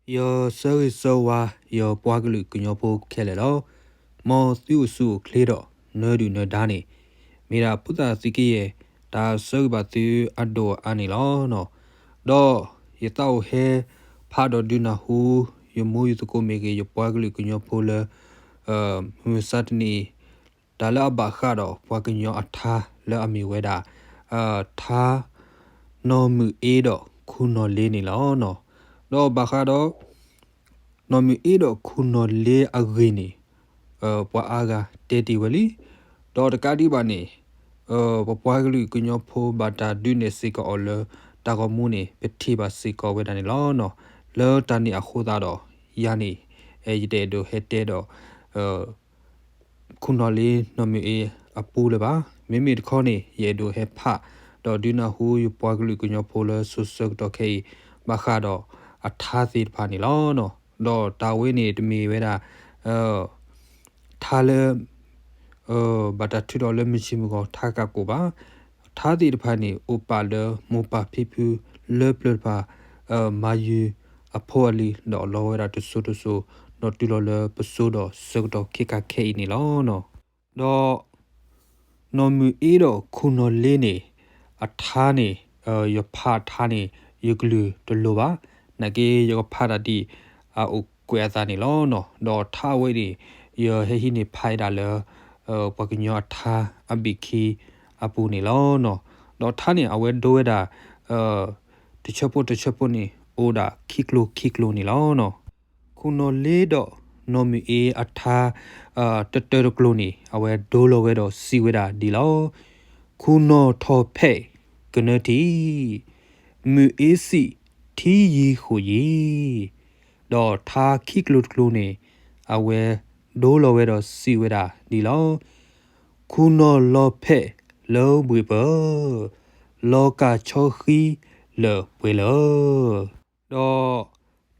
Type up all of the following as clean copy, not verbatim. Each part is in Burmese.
Yo so so yo boaglu kunyopo kelelo mo su cledo no do no dani mira puta siki da so ba tu ado ani lo no do ye tao he pa do do na hu yo mu yu ko mege yo boaglu kunyopo le mu satni da la ba kha do boagnyo atha le ami weda tha no mu e do kuno le ni lo no do ba kha do no mi edo kuno le agini pwa aga teti wali do de kadi ba ni pwa glu kunyo pho bata du ne siko ole ta ko mu ni peti ba siko we dani lo no lo tani a khoda do yani yite do hete do kuno le no mi e apu le ba mi mi kho ni ye do he pha do du na hu yu pwa glu kunyo pho le su su do ke ba kha do a tha si pha ni lo no do ta we ni de mi we da tha le ba ta thu do le mi chi mu ko tha ka ko ba tha ti de pha ni o pa le mo pa phi phu le ple pa ma yu a pho ali do lo we da tu su no tu lo le pa su do su do ki ka ke ni lo no do no mu e do ku no le ni a tha ni yo pha tha ni yu glu to lo ba na ke yo pha da ti a o kwe za ni lo no do tha we ni yo he hi ni phai da le pa kinyo tha abiki apu ni lo no do tha ni a we do we da te chapo ni o da kiklo ni lo no kuno le do no mi e atha te klo ni a we do lo we do si we da di lo kuno tho phe gnati mu e si thi yi khu yi do tha kiklo ni a we do lo we do si we da di lo kuno lo phe lo bui bo lo ka cho khi lo bui lo do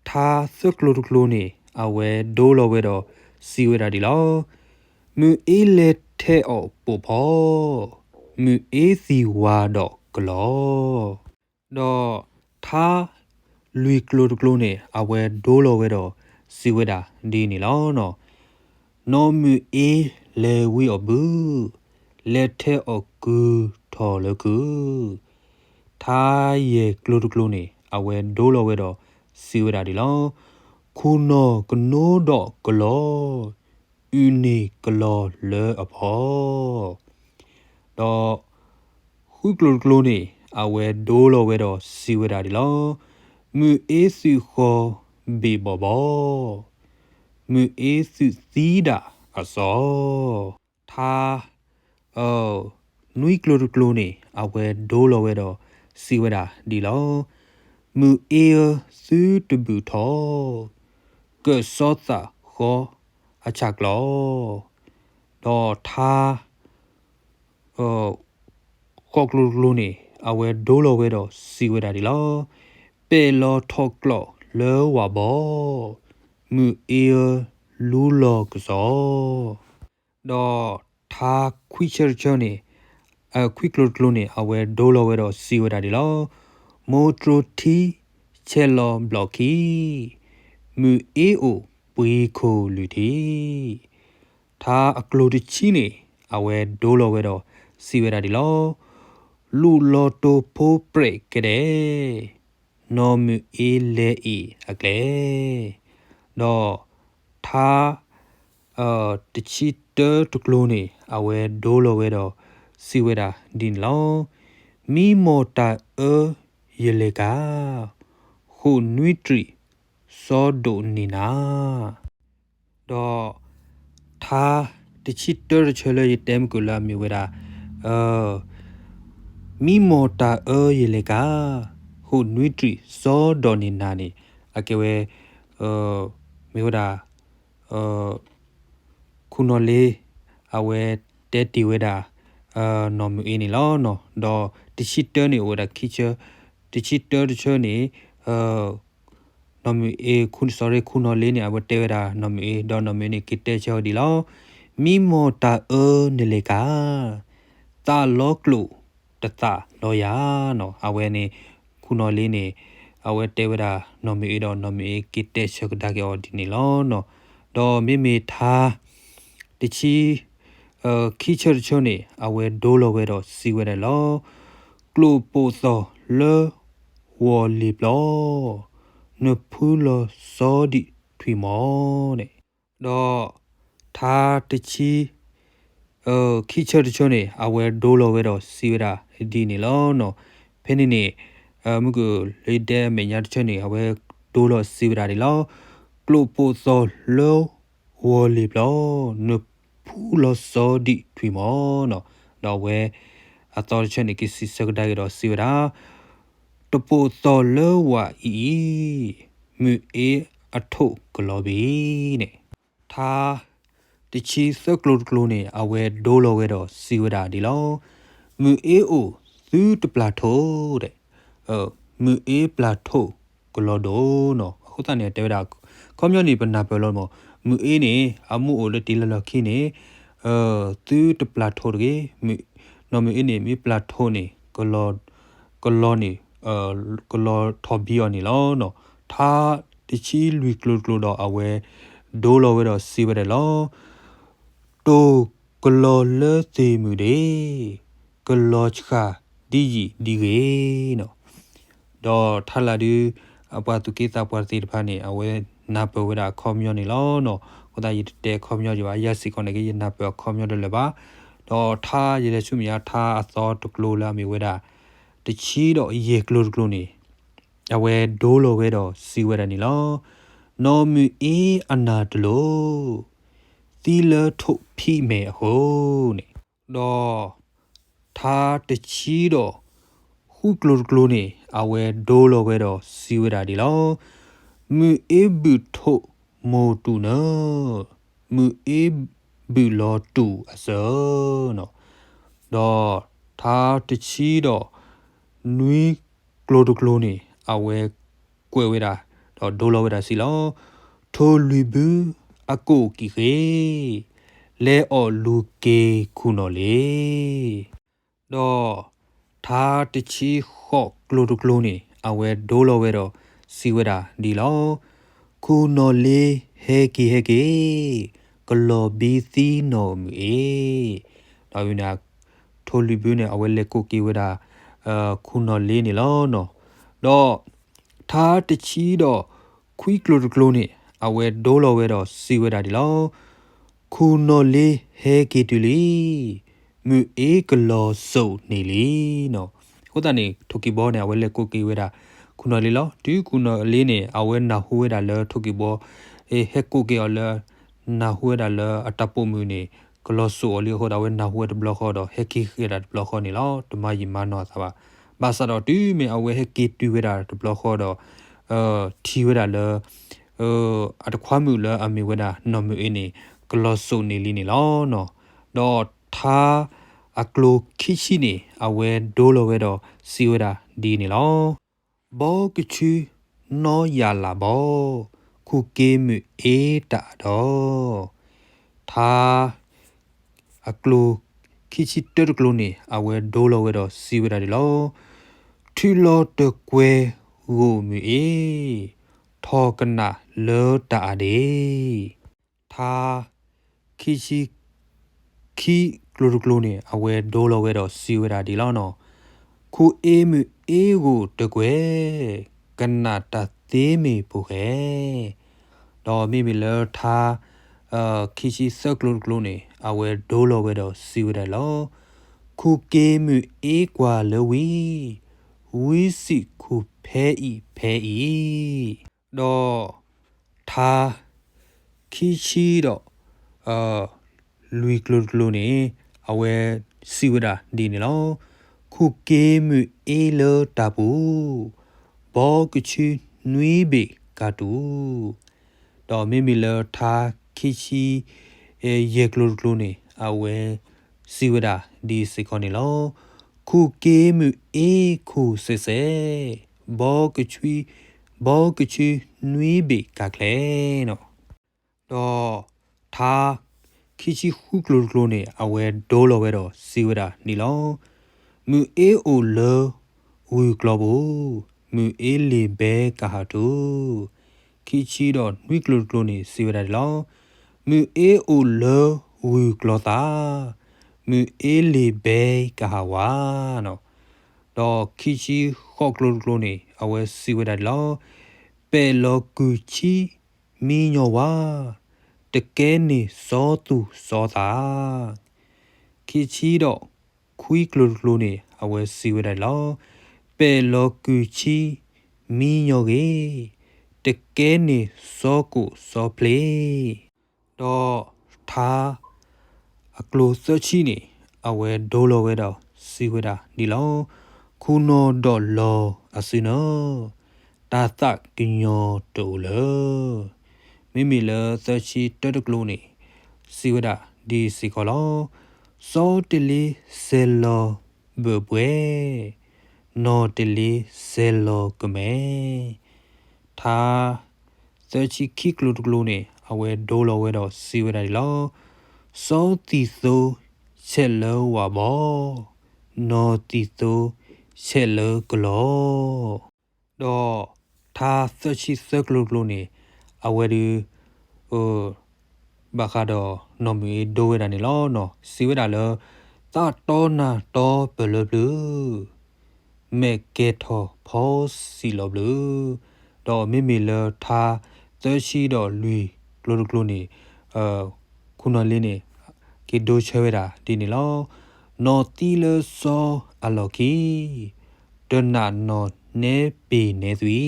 tha klo ni a we do lo we do si we da di lo mu e le the o po pho mu e si wa do klo do tha lui klo ni a we do lo we do si we da di ni lo no no mu e le wi o bu le the o ku tho le ku tha ye klo ni a we do lo we do si we da di lo ku no kno do klo uni klo le a pho do hu klo ni a we do lo we do si we da di lo mu e si kho bi bo bo mu e si si da a so tha nui klo ni a we do lo we do si we da di lo mu e su tu bu tho ke so ta kho a chak lo do tha ko klo ni a we do lo we do si we da di lo pe lo tho klo le wa bo mu e lu lo ko so do tha kwi cher ni a quick klo ni a we do lo we do si we da di lo mo tro ti che lo blocky mu e o pui kho lu ti tha a klo ti chi ni a we do lo we do si we da di lo lu lo to po pre ke de no mu e le e a kle do tha ti chi to klo ni a we do lo we do si we da din lo mi mo ta ye le ka khu nui tri so do ni na do tha ti chi chele ye tem ku la mi we da mi mo ta ye le ka khu nui tri so do ni na ni a ke we mi we daခုနော်လေအဝဲတဲတီဝဲတာနော်မူအင်းနီလောနော်ဒေါ်တချီတဲနေဝဲတာခီချာတချီတဲတချောနေနော်မူအေခုန် sorry ခုနော်လေနေအဝဲတဲဝဲတာနော်မူအေဒေါ်နော်မူနေကတဲချောဒီလောမီမောတာနေလေကာတာလောကလူတတလောယာနော်အဝဲနေခုနော်လေးနေ our Devada nomi do nomi kite shakdagi ordini lo no do mimi tha the chi kicher chone our dolo wedo si wede lo glo po so le wo lip lo no pulo so di twi mo ne do tha the chi kicher chone our dolo wedo si weda di ni lo no pheni ni mugu le de me nya chone our dolo si weda di lo glo po so lo wo lip lo no pulo so di twi mo no do we a to chone ki si sagda do si weda to po so lo wa I mu e a tho glo bi ne tha the chi circle glo ne awe dolo we do si weda di lo mu e o su to plateau de mu e plateau glo do no ခုတနဲ့တဲတာကွန်မြူနီပနာပလောမမူအေးနေအမှုအိုလတီလလခိနေသူတပလာထိုရေမီနော်မီနေမီပလာထိုနေကလောနေကလောထော်ဘီယောနေလောနော်သာတချီလူကလိုကလိုတော့အဝဲဒိုလောဝဲတော့စီဝဲတယ်လောတိုကလောလဲစီမူဒေကလောချခာဒီဒီရေနော်တော့ထလာဒီအပတ်သူကိတာပတ်စီဖာနေအဝဲနာပဝဲတာခေါမျောနေလောနော်ကိုတာရတဲ့ခေါမျောကြပါရက်စီကောနေကရနာပခေါမျောတယ်လေပါတော့ထားရတဲ့ချုမြာထားအစောတကလိုလာမီဝဲတာတချီတော့ရေကလိုကလိုနေအဝဲဒိုးလိုဝဲတော့စီဝဲတယ်နေလောနော်မီအေးအနာတလို့သီလထုတ်ဖိမေဟိုးနေတော့ထားတချီတော့ခုကလိုကလိုနေအဝဲဒိုးလိုဝဲတော့စီဝဲတာဒီလောမူအေဘုထိုမိုတူနော်မူအေဘုလောတူအစောနော်တော့သာတချီတော့နွီကလိုဒကလိုနေအဝဲကွယ်ဝဲတာတော့ဒိုလောဝဲတာစီလောထိုလူဘူးအကိုကီခေလဲအော်လူကေခုနော်လေတော့သာတချီခော့ကလိုဒကလိုနေအဝဲဒိုလောဝဲတော့စီဝဲတာဒီလောခုနော်လေဟဲကီကလောဘီသီနော်မီတော်ယူနာထိုလီဘူးနေအဝဲလက်ကိုကီဝဲတာခုနော်လေနေလောနော်တော့သာတချီတော့ခွီကလိုကလိုနေအဝဲဒိုးလောဝဲတော့စီဝဲတာဒီလောခုနော်လေဟဲကီတူလီမူအေကလောစုံနေလီနော်ခုတနေထိုကီဘောနေအဝဲလက်ကိုကီဝဲတာခုနော်လေလောဒီခုနော်လေးနေအဝဲနာဟိုဝဲတာလဲထိုကီဘောဟက်ကိုကေအလဲနာဟိုဝဲတာလဲအတပုမူနေကလောဆိုအလီဟိုတာဝဲနာဟိုဝဲတဘလခေါ်တော့ဟက်ကီခေတာဘလခေါ်နေလောတမယီမနောသာပါဘာသာတော့ဒီမေအဝဲဟက်ကီတူဝဲတာတဘလခေါ်တော့ထီဝဲတာလဲအတခွားမှုလဲအမေဝဲတာနော်မူအင်းနေကလောဆိုနေလီနေလောနော်တော့သာအကလိုခိရှိနေအဝဲဒိုးလောဝဲတော့စီဝဲတာဒီနေလောဘောကချီနော်ရလာဘောခုကေးမှုအေးတာတော့သာအကလိုခိချီတရကလိုနေအဝဲဒိုးလောဝဲတော့စီဝဲတာဒီလောထီလောတကွဲဟိုမှုအေးထောကနာလောတာဒေသာခိချီခီကလိုကလိုနေအဝဲဒိုးလောဝဲတော့စီဝဲတာဒီလောနော်ခုအေးမှုအေးကိုတကွဲကနာတသေးမီပူခဲတော့မိမီလောထားခီချီဆက်ကလိုကလိုနေအဝဲဒိုးလောဝဲတော့စီဝဲတယ်လောခုကေးမှုအေးကွာလဝီဝီစီခုဖဲဤတော့ထားခီချီတော့လူကလိုကလိုနေအဝဲစီဝဲတာဒီနေလောခုကေးမှုအေးလောတာဘူးဘောကချီနွီဘေကာတူတော့မိမီလောထားခိချီယေကလိုကလိုနေအဝဲစီဝဒဒီစကောနေလောခုကေးမှုအေးခုဆဲဆဲဘောကချီနွီဘေကာကလဲနော်တော့ထားခိချီခုကလိုကလိုနေအဝဲဒိုးလောဝဲတော့စီဝဒနီလောမူအေးအိုလောဝီကလောဘူ mu ele be kahatu kichi do nui klo ni siweda lo mu e o lo wu klota mu ele be kahawa no do kichi ho klo ni awe siweda lo pe lo kuchi mi nyo wa te ke ni so tu so ta kichi do kui klo ni awe siweda lo pe lo kuchi mi nyo ge te ke ni so ku so play do tha a close chi ni awe do lo we do siweda ni lo kuno do lo asino ta ta kinyo to lo mimi le searchi to the glue ni siweda di sikolo so tili selo bwe no tili selo kame tha searchi ki glue ni awe do lo we do siweda di lo so ti so chelo wa bo no ti so chelo glo do tha searchi glue ni awe diဘာခါတော့နော်မီဒိုဝဲတာနေလောနော်စီဝဲတာလောသာတော့နာတော့ဘလဘလူမေကေထောဖောစီလောဘလူတော့မိမိလထားသရှိတော့လူကလိုနေခုနလေးနေကေဒိုချဲဝဲတာဒီနေလောနော်တီလဆောအလော်ကီဒနာနော်နေပေနေသွီ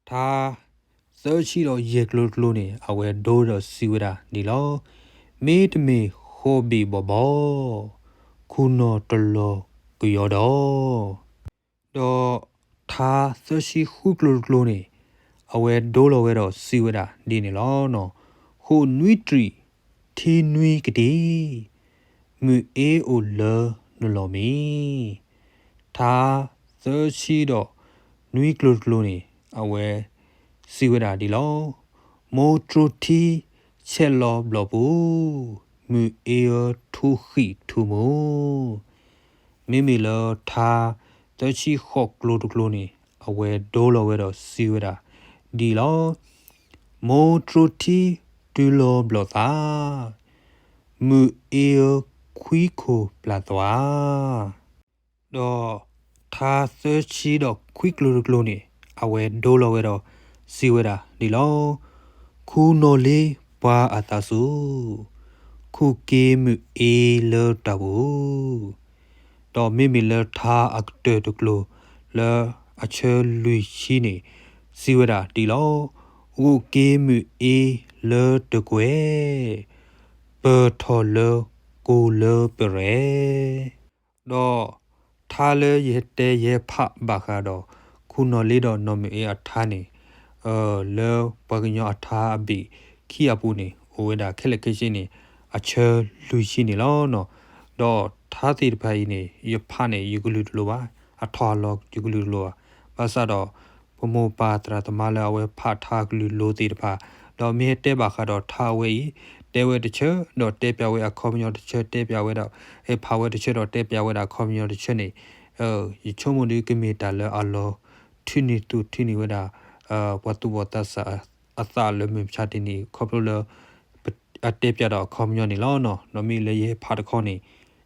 ထားsearchi do ye klo ni awe do do siweda ni lo me de me hobby bobo kuno tolo kyo do tha searchi hu klo ni awe do lo we do siweda ni ni lo no ho nui tri thi nui kdi mu e o lo no lo mi tha searchi do nui klo ni aweစီဝဒဒီလောမိုထရတီချက်လောဘလပူမူအေယထုခိထုမိုမိမီလောသာတချီခော့ကလိုတကလိုနေအဝဲဒိုးလောဝဲတော့စီဝဒဒီလောမိုထရတီဒူလောဘလသာမူအေယခွီခိုပလာသွားတော့သာသချီတော့ခွီကလိုတကလိုနေအဝဲဒိုးလောဝဲတော့စီဝဲတာဒီလောခုနိုလေးပွာအတာစုခုကေမှုအေလောတဘူးတော့မိမိလထားအကတဲ့တကလိုလာအချဲလူရှိနေစီဝဲတာဒီလောခုကေမှုအေလောတကွယ်ပေါ်ထော်လောကိုလောပရဲတော့ထားလေရတဲ့ရဖဘာခါတော့ခုနိုလေးတော့နော်မီအထားနေလောပကညအထာဘီခီယပူနေဝေဒါခက်လက်ခရှိနေအချဲလူရှိနေလောနော်တော့သာတိဖိုင်နေရဖာနေယူဂလူတလိုပါအထော်လောယူဂလူတလိုပါဘာသာတော့ဘမောပါတရာတမလာဝဲဖာထားဂလူလိုတိတဖာတော့မြေတဲပါခါတော့ထားဝဲတဲဝဲတချေတော့တဲပြဝဲအခေါမညောတချေတဲပြဝဲတော့ဖာဝဲတချေတော့တဲပြဝဲတာခေါမညောတချေနေယချုံမဒီကမီတာလောအလောထိနီတူထိနီဝဲတာဝတ်တူဝတ်သစာအသာလမြချတင်နီခေါပလအတေပြတော့ခေါမညောနေလောနော်နမီလေရဖာတခေါနေ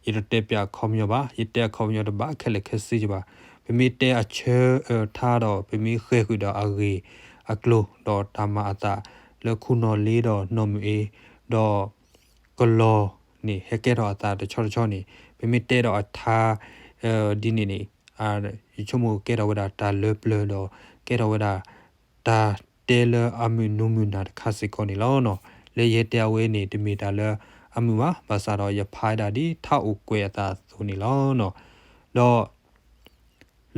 ရတေပြခေါမညောပါရတေခေါမညောတပါခက်လက်ခက်စီကြပါပမီတဲအချေထားတော့ပမီခဲခွတော့အဂေအကလိုတော့ဓမ္မအတာလခုနော်လေးတော့နော်မီတော့ကလောနေဟက်ကဲတော့အတာတချောချောနေပမီတဲတော့အထားဒီနေနေချုံမကဲတော့ဝဒတာလေပလတော့ကဲတော့ဝဒတာတဲလအမီနုမနာခါစီကောနီလောနော်လေရတဝဲနေတမီတာလအမူပါဘာသာတော့ရဖိုင်တာဒီထောက်ကွယ်တာဆိုနေလောနော်တော့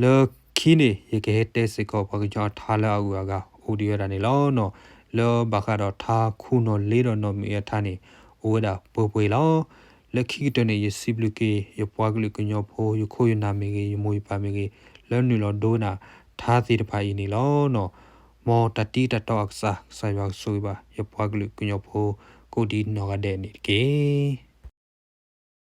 လေခီနေရကဲတဲစကောပကကြောထားလာဦးကအိုဒီရတာနေလောနော်လောဘခါတော့ထားခုနော်လေးတော့နော်မီရထားနေဝဒပပွေလောလက်ခိတနေရစီဘလူကေရပွားကလေးကညောဖိုးရခိုးရနာမီကေရမွေပါမီကေလဲနူလောဒိုနာထားစီတဖိုင်နေလောနော်မောတတိတတော့အစားဆိုင်ရောက်ဆိုပါရပွားကလေးကညောဖိုးကိုဒီနော်ကတဲ့နေကေ